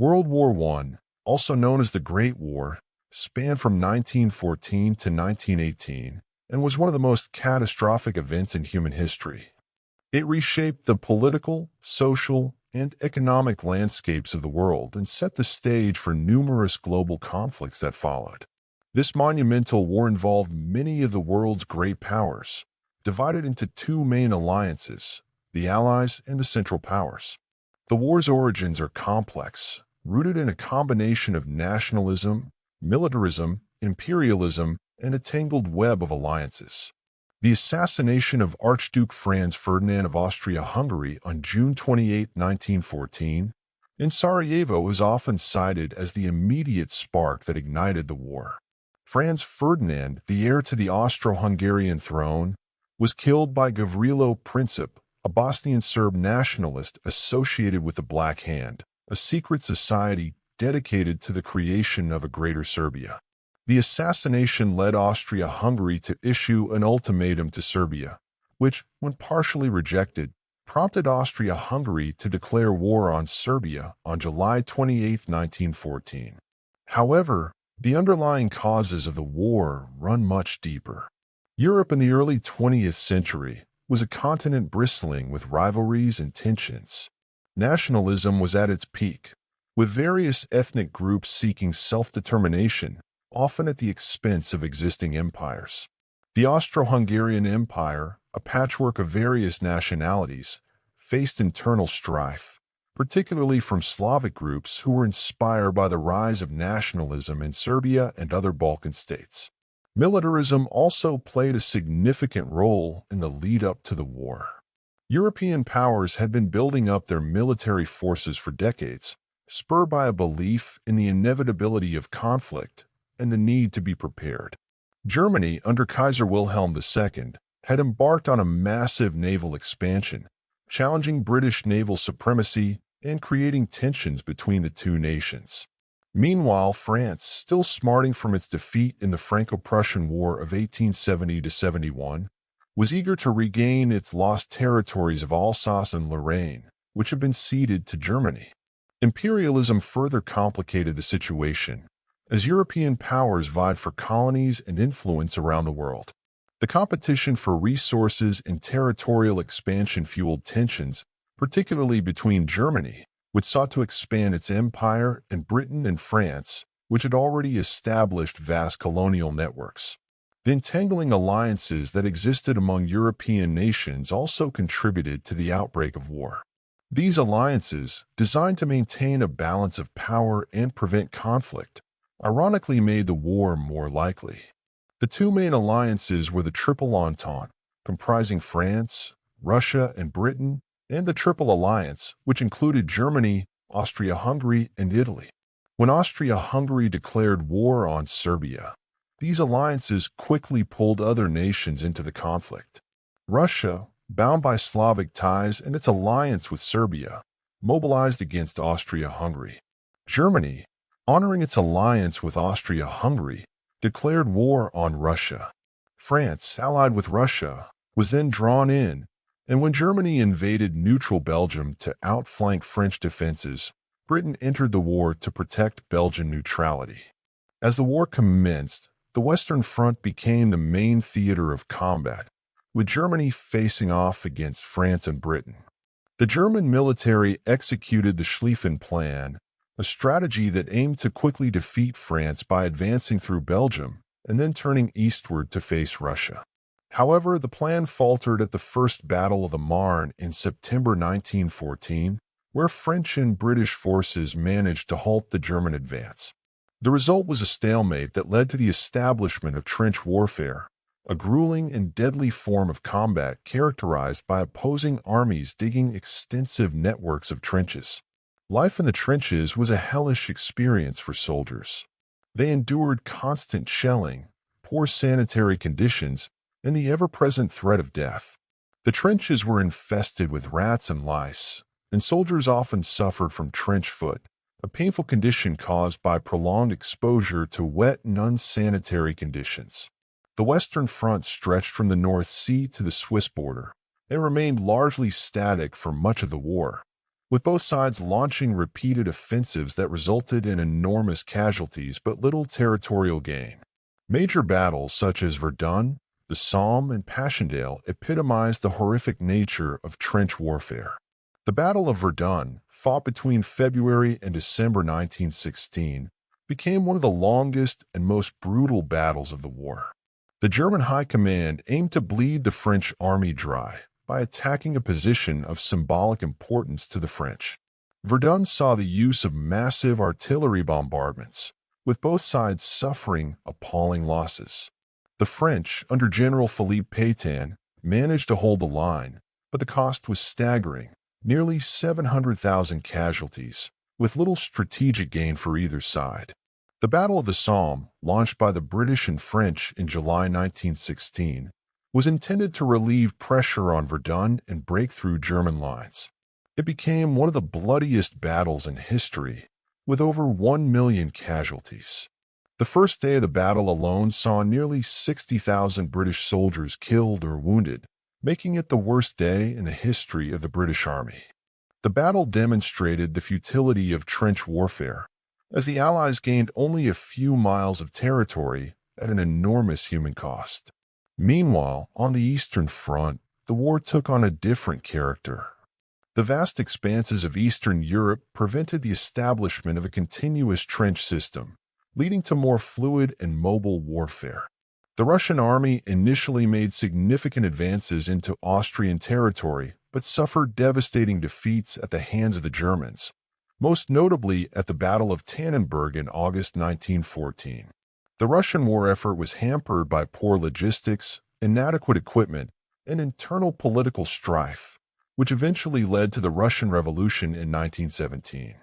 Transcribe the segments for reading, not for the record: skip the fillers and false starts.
World War I, also known as the Great War, spanned from 1914 to 1918 and was one of the most catastrophic events in human history. It reshaped the political, social, and economic landscapes of the world and set the stage for numerous global conflicts that followed. This monumental war involved many of the world's great powers, divided into two main alliances, the Allies and the Central Powers. The war's origins are complex, rooted in a combination of nationalism, militarism, imperialism, and a tangled web of alliances. The assassination of Archduke Franz Ferdinand of Austria-Hungary on June 28, 1914, in Sarajevo is often cited as the immediate spark that ignited the war. Franz Ferdinand, the heir to the Austro-Hungarian throne, was killed by Gavrilo Princip, a Bosnian Serb nationalist associated with the Black Hand, a secret society dedicated to the creation of a Greater Serbia. The assassination led Austria-Hungary to issue an ultimatum to Serbia, which, when partially rejected, prompted Austria-Hungary to declare war on Serbia on July 28, 1914. However, the underlying causes of the war run much deeper. Europe in the early 20th century was a continent bristling with rivalries and tensions. Nationalism was at its peak, with various ethnic groups seeking self-determination, often at the expense of existing empires. The Austro-Hungarian Empire, a patchwork of various nationalities, faced internal strife, particularly from Slavic groups who were inspired by the rise of nationalism in Serbia and other Balkan states. Militarism also played a significant role in the lead-up to the war. European powers had been building up their military forces for decades, spurred by a belief in the inevitability of conflict and the need to be prepared. Germany, under Kaiser Wilhelm II, had embarked on a massive naval expansion, challenging British naval supremacy and creating tensions between the two nations. Meanwhile, France, still smarting from its defeat in the Franco-Prussian War of 1870–71, was eager to regain its lost territories of Alsace and Lorraine, which had been ceded to Germany. Imperialism further complicated the situation, as European powers vied for colonies and influence around the world. The competition for resources and territorial expansion fueled tensions, particularly between Germany, which sought to expand its empire, and Britain and France, which had already established vast colonial networks. The entangling alliances that existed among European nations also contributed to the outbreak of war. These alliances, designed to maintain a balance of power and prevent conflict, ironically made the war more likely. The two main alliances were the Triple Entente, comprising France, Russia, and Britain, and the Triple Alliance, which included Germany, Austria-Hungary, and Italy. When Austria-Hungary declared war on Serbia, these alliances quickly pulled other nations into the conflict. Russia, bound by Slavic ties and its alliance with Serbia, mobilized against Austria-Hungary. Germany, honoring its alliance with Austria-Hungary, declared war on Russia. France, allied with Russia, was then drawn in, and when Germany invaded neutral Belgium to outflank French defenses, Britain entered the war to protect Belgian neutrality. As the war commenced, the Western Front became the main theater of combat, with Germany facing off against France and Britain. The German military executed the Schlieffen Plan, a strategy that aimed to quickly defeat France by advancing through Belgium and then turning eastward to face Russia. However, the plan faltered at the First Battle of the Marne in September 1914, where French and British forces managed to halt the German advance. The result was a stalemate that led to the establishment of trench warfare, a grueling and deadly form of combat characterized by opposing armies digging extensive networks of trenches. Life in the trenches was a hellish experience for soldiers. They endured constant shelling, poor sanitary conditions, and the ever-present threat of death. The trenches were infested with rats and lice, and soldiers often suffered from trench foot, a painful condition caused by prolonged exposure to wet and unsanitary conditions. The Western Front stretched from the North Sea to the Swiss border and remained largely static for much of the war, with both sides launching repeated offensives that resulted in enormous casualties but little territorial gain. Major battles such as Verdun, the Somme, and Passchendaele epitomized the horrific nature of trench warfare. The Battle of Verdun, fought between February and December 1916, became one of the longest and most brutal battles of the war. The German High Command aimed to bleed the French army dry by attacking a position of symbolic importance to the French. Verdun saw the use of massive artillery bombardments, with both sides suffering appalling losses. The French, under General Philippe Pétain, managed to hold the line, but the cost was staggering, nearly 700,000 casualties, with little strategic gain for either side. The Battle of the Somme, launched by the British and French in July 1916, was intended to relieve pressure on Verdun and break through German lines. It became one of the bloodiest battles in history, with over 1 million casualties. The first day of the battle alone saw nearly 60,000 British soldiers killed or wounded, making it the worst day in the history of the British Army. The battle demonstrated the futility of trench warfare, as the Allies gained only a few miles of territory at an enormous human cost. Meanwhile, on the Eastern Front, the war took on a different character. The vast expanses of Eastern Europe prevented the establishment of a continuous trench system, leading to more fluid and mobile warfare. The Russian army initially made significant advances into Austrian territory, but suffered devastating defeats at the hands of the Germans, most notably at the Battle of Tannenberg in August 1914. The Russian war effort was hampered by poor logistics, inadequate equipment, and internal political strife, which eventually led to the Russian Revolution in 1917.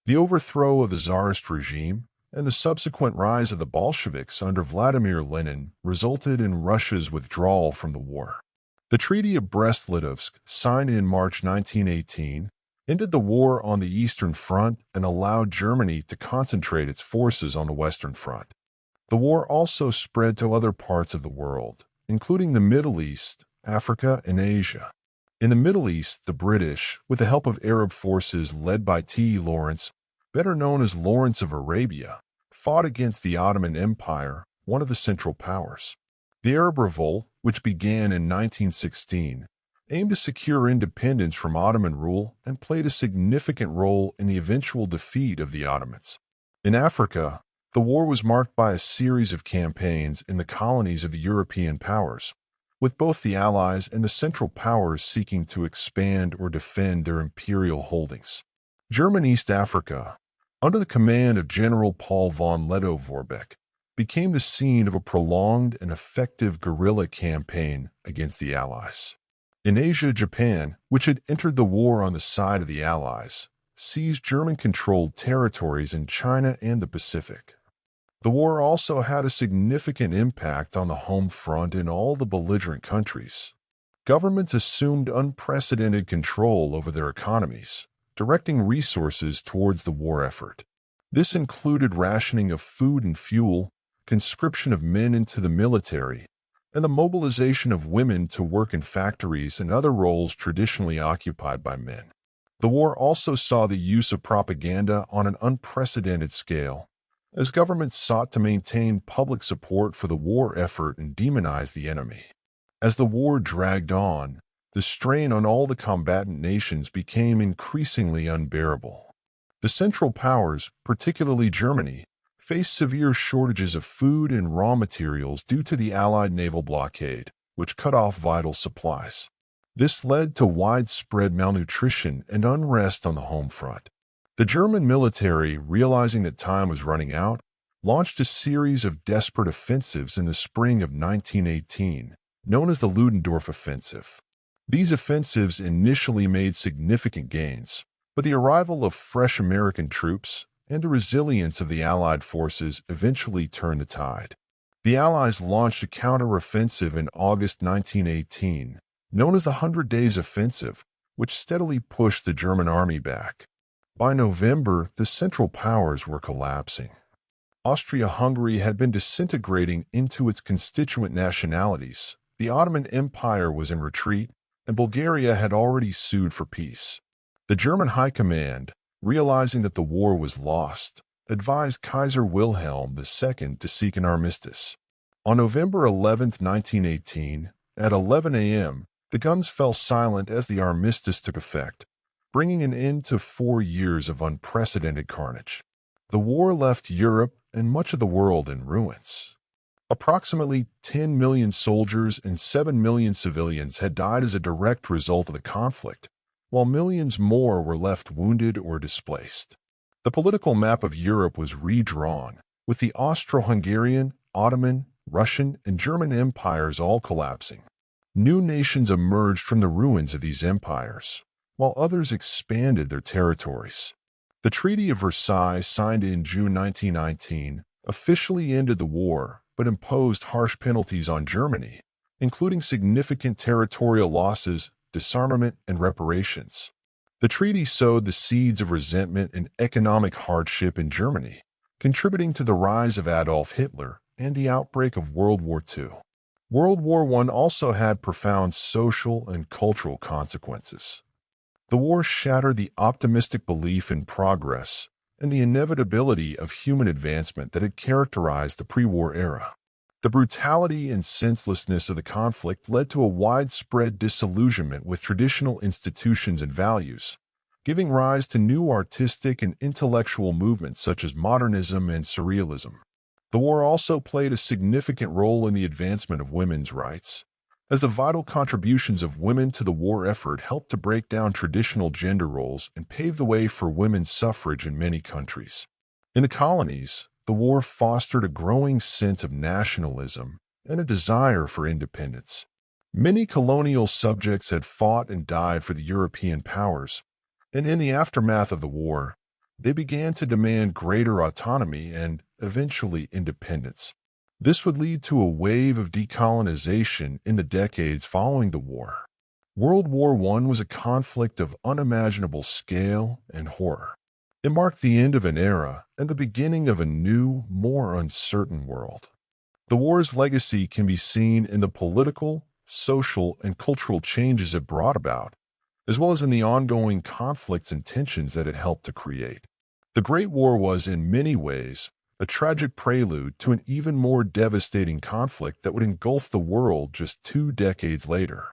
The overthrow of the Tsarist regime and the subsequent rise of the Bolsheviks under Vladimir Lenin resulted in Russia's withdrawal from the war. The Treaty of Brest-Litovsk, signed in March 1918, ended the war on the Eastern Front and allowed Germany to concentrate its forces on the Western Front. The war also spread to other parts of the world, including the Middle East, Africa, and Asia. In the Middle East, the British, with the help of Arab forces led by T. Lawrence, better known as Lawrence of Arabia, fought against the Ottoman Empire, one of the Central Powers. The Arab Revolt, which began in 1916, aimed to secure independence from Ottoman rule and played a significant role in the eventual defeat of the Ottomans. In Africa, the war was marked by a series of campaigns in the colonies of the European powers, with both the Allies and the Central Powers seeking to expand or defend their imperial holdings. German East Africa, under the command of General Paul von Lettow-Vorbeck, became the scene of a prolonged and effective guerrilla campaign against the Allies. In Asia, Japan, which had entered the war on the side of the Allies, seized German-controlled territories in China and the Pacific. The war also had a significant impact on the home front in all the belligerent countries. Governments assumed unprecedented control over their economies, directing resources towards the war effort. This included rationing of food and fuel, conscription of men into the military, and the mobilization of women to work in factories and other roles traditionally occupied by men. The war also saw the use of propaganda on an unprecedented scale, as governments sought to maintain public support for the war effort and demonize the enemy. As the war dragged on, the strain on all the combatant nations became increasingly unbearable. The Central Powers, particularly Germany, faced severe shortages of food and raw materials due to the Allied naval blockade, which cut off vital supplies. This led to widespread malnutrition and unrest on the home front. The German military, realizing that time was running out, launched a series of desperate offensives in the spring of 1918, known as the Ludendorff Offensive. These offensives initially made significant gains, but the arrival of fresh American troops and the resilience of the Allied forces eventually turned the tide. The Allies launched a counter-offensive in August 1918, known as the 100 Days Offensive, which steadily pushed the German army back. By November, the Central Powers were collapsing. Austria-Hungary had been disintegrating into its constituent nationalities, the Ottoman Empire was in retreat, and Bulgaria had already sued for peace. The German High Command, realizing that the war was lost, advised Kaiser Wilhelm II to seek an armistice. On November 11, 1918, at 11 a.m., the guns fell silent as the armistice took effect, bringing an end to 4 years of unprecedented carnage. The war left Europe and much of the world in ruins. Approximately 10 million soldiers and 7 million civilians had died as a direct result of the conflict, while millions more were left wounded or displaced. The political map of Europe was redrawn, with the Austro-Hungarian, Ottoman, Russian, and German empires all collapsing. New nations emerged from the ruins of these empires, while others expanded their territories. The Treaty of Versailles, signed in June 1919, officially ended the war but imposed harsh penalties on Germany, including significant territorial losses, disarmament, and reparations. The treaty sowed the seeds of resentment and economic hardship in Germany, contributing to the rise of Adolf Hitler and the outbreak of World War II. World War I also had profound social and cultural consequences. The war shattered the optimistic belief in progress and the inevitability of human advancement that had characterized the pre-war era. The brutality and senselessness of the conflict led to a widespread disillusionment with traditional institutions and values, giving rise to new artistic and intellectual movements such as modernism and surrealism. The war also played a significant role in the advancement of women's rights, as the vital contributions of women to the war effort helped to break down traditional gender roles and pave the way for women's suffrage in many countries. In the colonies, the war fostered a growing sense of nationalism and a desire for independence. Many colonial subjects had fought and died for the European powers, and in the aftermath of the war, they began to demand greater autonomy and, eventually, independence. This would lead to a wave of decolonization in the decades following the war. World War I was a conflict of unimaginable scale and horror. It marked the end of an era and the beginning of a new, more uncertain world. The war's legacy can be seen in the political, social, and cultural changes it brought about, as well as in the ongoing conflicts and tensions that it helped to create. The Great War was, in many ways, a tragic prelude to an even more devastating conflict that would engulf the world just 2 decades later.